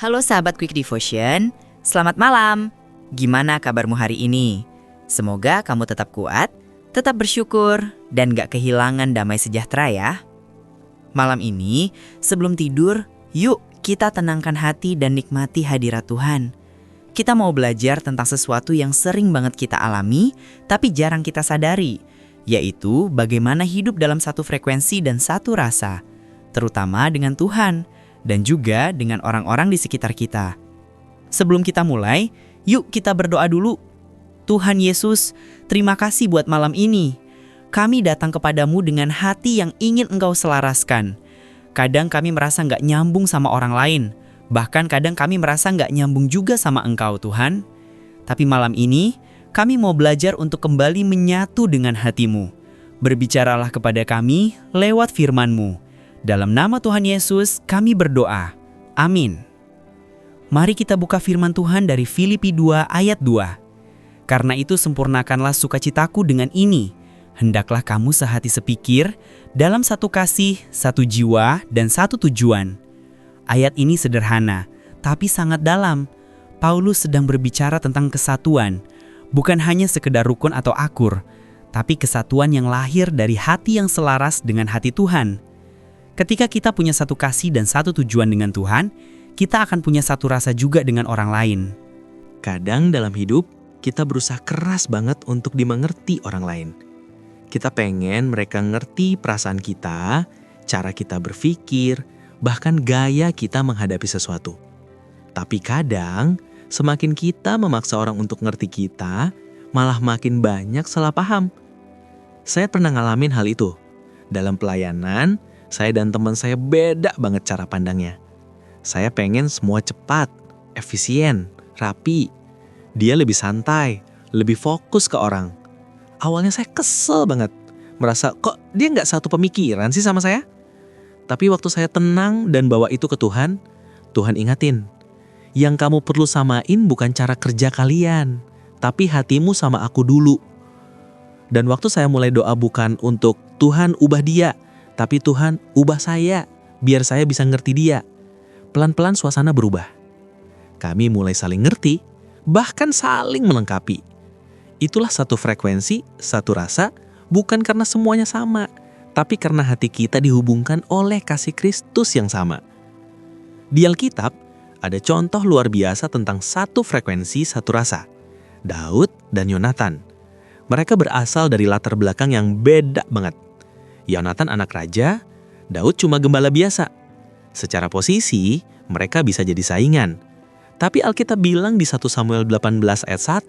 Halo sahabat Quick Devotion, selamat malam. Gimana kabarmu hari ini? Semoga kamu tetap kuat, tetap bersyukur, dan gak kehilangan damai sejahtera ya. Malam ini, sebelum tidur, yuk kita tenangkan hati dan nikmati hadirat Tuhan. Kita mau belajar tentang sesuatu yang sering banget kita alami, tapi jarang kita sadari, yaitu bagaimana hidup dalam satu frekuensi dan satu rasa, terutama dengan Tuhan, dan juga dengan orang-orang di sekitar kita. Sebelum kita mulai, yuk kita berdoa dulu. Tuhan Yesus, terima kasih buat malam ini. Kami datang kepadamu dengan hati yang ingin Engkau selaraskan. Kadang kami merasa nggak nyambung sama orang lain. Bahkan kadang kami merasa nggak nyambung juga sama Engkau, Tuhan. Tapi malam ini, kami mau belajar untuk kembali menyatu dengan hati-Mu. Berbicaralah kepada kami lewat firman-Mu. Dalam nama Tuhan Yesus, kami berdoa. Amin. Mari kita buka firman Tuhan dari Filipi 2 ayat 2. Karena itu sempurnakanlah sukacitaku dengan ini. Hendaklah kamu sehati sepikir, dalam satu kasih, satu jiwa, dan satu tujuan. Ayat ini sederhana, tapi sangat dalam. Paulus sedang berbicara tentang kesatuan. Bukan hanya sekedar rukun atau akur, tapi kesatuan yang lahir dari hati yang selaras dengan hati Tuhan. Ketika kita punya satu kasih dan satu tujuan dengan Tuhan, kita akan punya satu rasa juga dengan orang lain. Kadang dalam hidup, kita berusaha keras banget untuk dimengerti orang lain. Kita pengen mereka ngerti perasaan kita, cara kita berpikir, bahkan gaya kita menghadapi sesuatu. Tapi kadang, semakin kita memaksa orang untuk ngerti kita, malah makin banyak salah paham. Saya pernah ngalamin hal itu. Dalam pelayanan, saya dan teman saya beda banget cara pandangnya. Saya pengen semua cepat, efisien, rapi. Dia lebih santai, lebih fokus ke orang. Awalnya saya kesel banget. Merasa kok dia nggak satu pemikiran sih sama saya? Tapi waktu saya tenang dan bawa itu ke Tuhan, Tuhan ingatin. Yang kamu perlu samain bukan cara kerja kalian, tapi hatimu sama aku dulu. Dan waktu saya mulai doa bukan untuk Tuhan ubah dia, tapi Tuhan ubah saya, biar saya bisa ngerti dia. Pelan-pelan suasana berubah. Kami mulai saling ngerti, bahkan saling melengkapi. Itulah satu frekuensi, satu rasa, bukan karena semuanya sama, tapi karena hati kita dihubungkan oleh kasih Kristus yang sama. Di Alkitab, ada contoh luar biasa tentang satu frekuensi, satu rasa. Daud dan Yonatan. Mereka berasal dari latar belakang yang beda banget. Yonatan anak raja, Daud cuma gembala biasa. Secara posisi, mereka bisa jadi saingan. Tapi Alkitab bilang di 1 Samuel 18 ayat 1,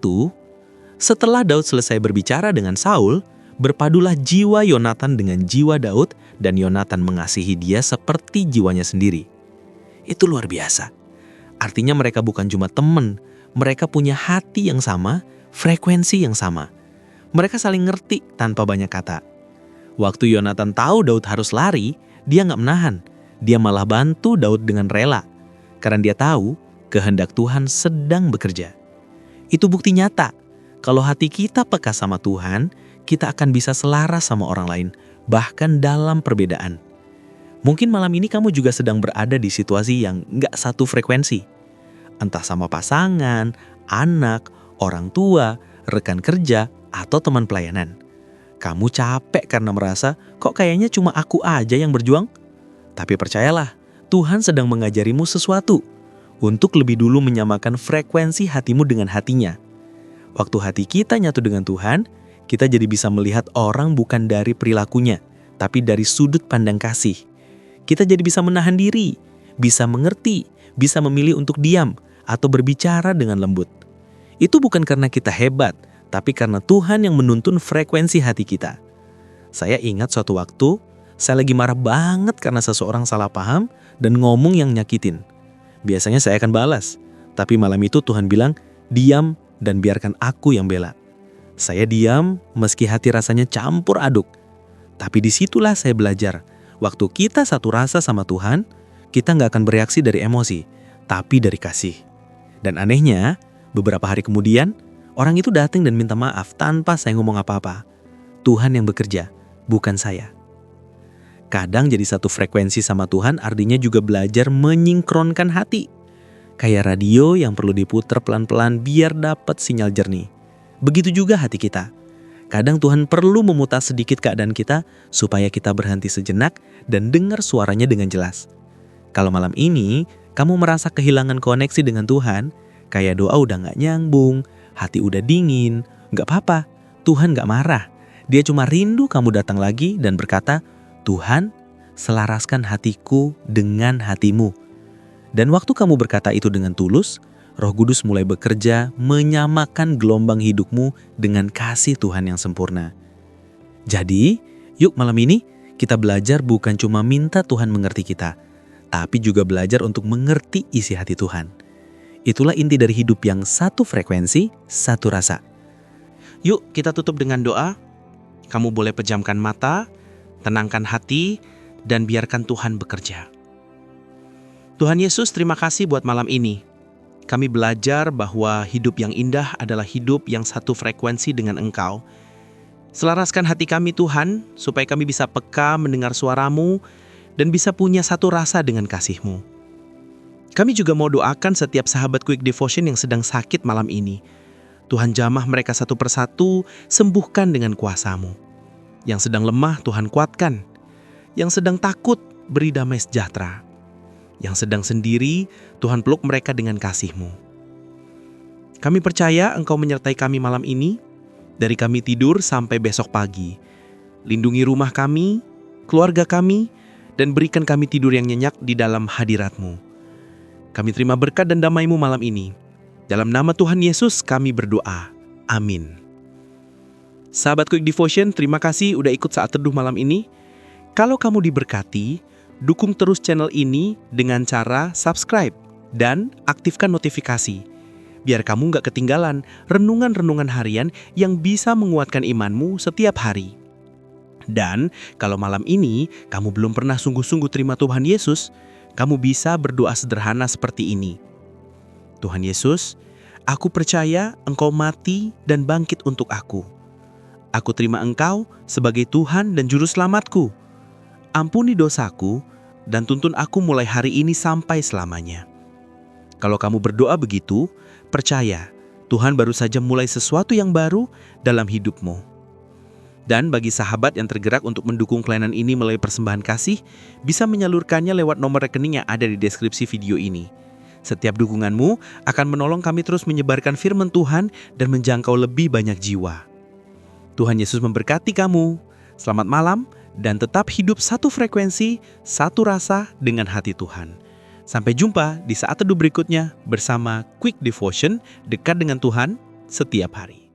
setelah Daud selesai berbicara dengan Saul, berpadulah jiwa Yonatan dengan jiwa Daud dan Yonatan mengasihi dia seperti jiwanya sendiri. Itu luar biasa. Artinya mereka bukan cuma teman, mereka punya hati yang sama, frekuensi yang sama. Mereka saling ngerti tanpa banyak kata. Waktu Yonatan tahu Daud harus lari, dia nggak menahan. Dia malah bantu Daud dengan rela. Karena dia tahu kehendak Tuhan sedang bekerja. Itu bukti nyata. Kalau hati kita peka sama Tuhan, kita akan bisa selaras sama orang lain, bahkan dalam perbedaan. Mungkin malam ini kamu juga sedang berada di situasi yang nggak satu frekuensi. Entah sama pasangan, anak, orang tua, rekan kerja, atau teman pelayanan. Kamu capek karena merasa, kok kayaknya cuma aku aja yang berjuang? Tapi percayalah, Tuhan sedang mengajarimu sesuatu untuk lebih dulu menyamakan frekuensi hatimu dengan hatinya. Waktu hati kita nyatu dengan Tuhan, kita jadi bisa melihat orang bukan dari perilakunya, tapi dari sudut pandang kasih. Kita jadi bisa menahan diri, bisa mengerti, bisa memilih untuk diam, atau berbicara dengan lembut. Itu bukan karena kita hebat, tapi karena Tuhan yang menuntun frekuensi hati kita. Saya ingat suatu waktu, saya lagi marah banget karena seseorang salah paham dan ngomong yang nyakitin. Biasanya saya akan balas, tapi malam itu Tuhan bilang, diam dan biarkan aku yang bela. Saya diam meski hati rasanya campur aduk. Tapi disitulah saya belajar, waktu kita satu rasa sama Tuhan, kita gak akan bereaksi dari emosi, tapi dari kasih. Dan anehnya, beberapa hari kemudian, orang itu datang dan minta maaf tanpa saya ngomong apa-apa. Tuhan yang bekerja, bukan saya. Kadang jadi satu frekuensi sama Tuhan artinya juga belajar menyingkronkan hati. kayak radio yang perlu diputar pelan-pelan biar dapat sinyal jernih. Begitu juga hati kita. Kadang Tuhan perlu memutar sedikit keadaan kita supaya kita berhenti sejenak dan dengar suaranya dengan jelas. Kalau malam ini kamu merasa kehilangan koneksi dengan Tuhan, kayak doa udah gak nyambung, hati udah dingin, gak apa-apa, Tuhan gak marah. Dia cuma rindu kamu datang lagi dan berkata, Tuhan, selaraskan hatiku dengan hatimu. Dan waktu kamu berkata itu dengan tulus, Roh Kudus mulai bekerja menyamakan gelombang hidupmu dengan kasih Tuhan yang sempurna. Jadi, yuk malam ini kita belajar bukan cuma minta Tuhan mengerti kita, tapi juga belajar untuk mengerti isi hati Tuhan. Itulah inti dari hidup yang satu frekuensi, satu rasa. Yuk kita tutup dengan doa. Kamu boleh pejamkan mata, tenangkan hati, dan biarkan Tuhan bekerja. Tuhan Yesus, terima kasih buat malam ini. Kami belajar bahwa hidup yang indah adalah hidup yang satu frekuensi dengan Engkau. Selaraskan hati kami Tuhan, supaya kami bisa peka mendengar suara-Mu dan bisa punya satu rasa dengan kasih-Mu. Kami juga mau doakan setiap sahabat Quick Devotion yang sedang sakit malam ini. Tuhan jamah mereka satu persatu, sembuhkan dengan kuasa-Mu. Yang sedang lemah, Tuhan kuatkan. Yang sedang takut, beri damai sejahtera. Yang sedang sendiri, Tuhan peluk mereka dengan kasih-Mu. Kami percaya Engkau menyertai kami malam ini, dari kami tidur sampai besok pagi. Lindungi rumah kami, keluarga kami, dan berikan kami tidur yang nyenyak di dalam hadirat-Mu. Kami terima berkat dan damai-Mu malam ini. Dalam nama Tuhan Yesus kami berdoa. Amin. Sahabat Quick Devotion, terima kasih udah ikut saat teduh malam ini. Kalau kamu diberkati, dukung terus channel ini dengan cara subscribe dan aktifkan notifikasi. Biar kamu gak ketinggalan renungan-renungan harian yang bisa menguatkan imanmu setiap hari. Dan kalau malam ini kamu belum pernah sungguh-sungguh terima Tuhan Yesus, kamu bisa berdoa sederhana seperti ini. Tuhan Yesus, aku percaya Engkau mati dan bangkit untuk aku. Aku terima Engkau sebagai Tuhan dan Juru Selamatku. Ampuni dosaku dan tuntun aku mulai hari ini sampai selamanya. Kalau kamu berdoa begitu, percaya Tuhan baru saja mulai sesuatu yang baru dalam hidupmu. Dan bagi sahabat yang tergerak untuk mendukung pelayanan ini melalui persembahan kasih, bisa menyalurkannya lewat nomor rekening yang ada di deskripsi video ini. Setiap dukunganmu akan menolong kami terus menyebarkan firman Tuhan dan menjangkau lebih banyak jiwa. Tuhan Yesus memberkati kamu. Selamat malam. Dan tetap hidup satu frekuensi, satu rasa dengan hati Tuhan. Sampai jumpa di saat teduh berikutnya bersama Quick Devotion, dekat dengan Tuhan setiap hari.